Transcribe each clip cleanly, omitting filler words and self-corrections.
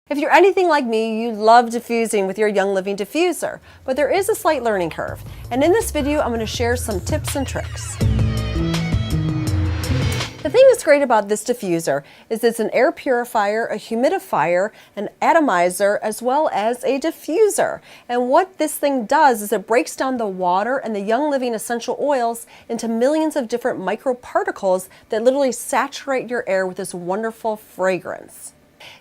If you're anything like me, you love diffusing with your Young Living Diffuser, but there is a slight learning curve. And in this video, I'm going to share some tips and tricks. The thing that's great about this diffuser is it's an air purifier, a humidifier, an atomizer, as well as a diffuser. And what this thing does is it breaks down the water and the Young Living essential oils into millions of different microparticles that literally saturate your air with this wonderful fragrance.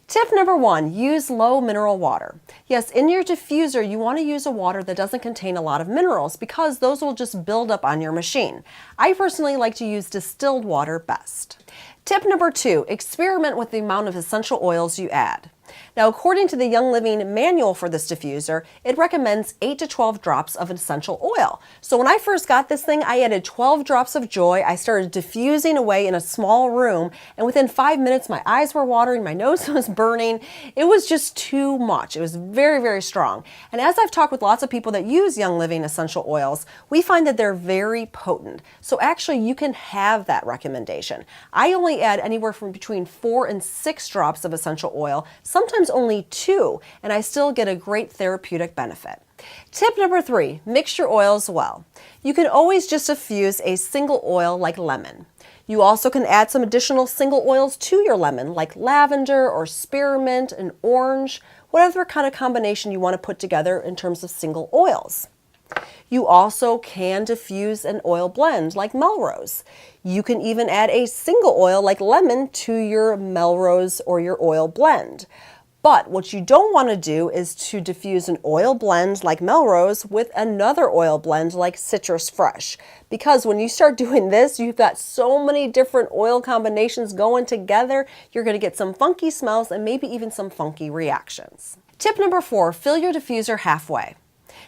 Tip number 1, use low mineral water. Yes, in your diffuser, you want to use a water that doesn't contain a lot of minerals because those will just build up on your machine. I personally like to use distilled water best. Tip number 2, experiment with the amount of essential oils you add. Now, according to the Young Living manual for this diffuser, it recommends 8 to 12 drops of essential oil. So when I first got this thing, I added 12 drops of joy. I started diffusing away in a small room, and within 5 minutes, my eyes were watering, my nose was burning. It was just too much. It was very, very strong. And as I've talked with lots of people that use Young Living essential oils, we find that they're very potent. So actually, you can have that recommendation. I only add anywhere from between 4 and 6 drops of essential oil, sometimes only 2, and I still get a great therapeutic benefit. Tip number 3, mix your oils well. You can always just diffuse a single oil like lemon. You also can add some additional single oils to your lemon like lavender or spearmint and orange, whatever kind of combination you want to put together in terms of single oils. You also can diffuse an oil blend like Melrose. You can even add a single oil like lemon to your Melrose or your oil blend. But what you don't want to do is to diffuse an oil blend like Melrose with another oil blend like Citrus Fresh. Because when you start doing this, you've got so many different oil combinations going together, you're going to get some funky smells and maybe even some funky reactions. Tip number 4, fill your diffuser halfway.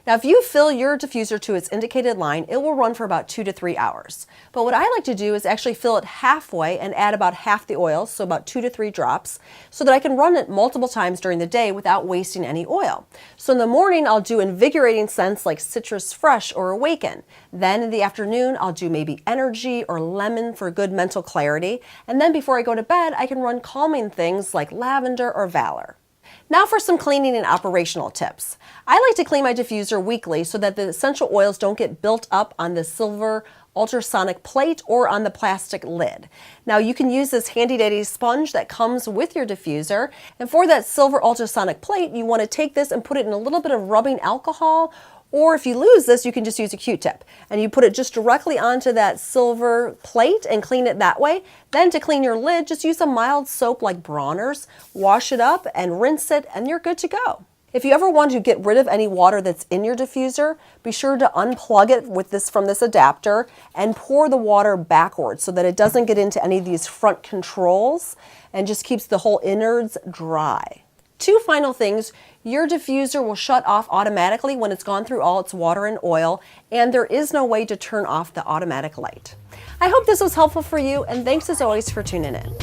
Now, if you fill your diffuser to its indicated line, it will run for about 2 to 3 hours. But what I like to do is actually fill it halfway and add about half the oil, so about 2 to 3 drops, so that I can run it multiple times during the day without wasting any oil. So in the morning, I'll do invigorating scents like Citrus Fresh or Awaken. Then in the afternoon, I'll do maybe Energy or Lemon for good mental clarity. And then before I go to bed, I can run calming things like Lavender or Valor. Now for some cleaning and operational tips. I like to clean my diffuser weekly so that the essential oils don't get built up on the silver ultrasonic plate or on the plastic lid. Now you can use this handy dandy sponge that comes with your diffuser, and for that silver ultrasonic plate you want to take this and put it in a little bit of rubbing alcohol, or if you lose this, you can just use a Q-tip and you put it just directly onto that silver plate and clean it that way. Then to clean your lid, just use a mild soap like Bronner's, wash it up and rinse it, and you're good to go. If you ever want to get rid of any water that's in your diffuser, be sure to unplug it from this adapter and pour the water backwards so that it doesn't get into any of these front controls and just keeps the whole innards dry. 2 final things. Your diffuser will shut off automatically when it's gone through all its water and oil, and there is no way to turn off the automatic light. I hope this was helpful for you, and thanks as always for tuning in.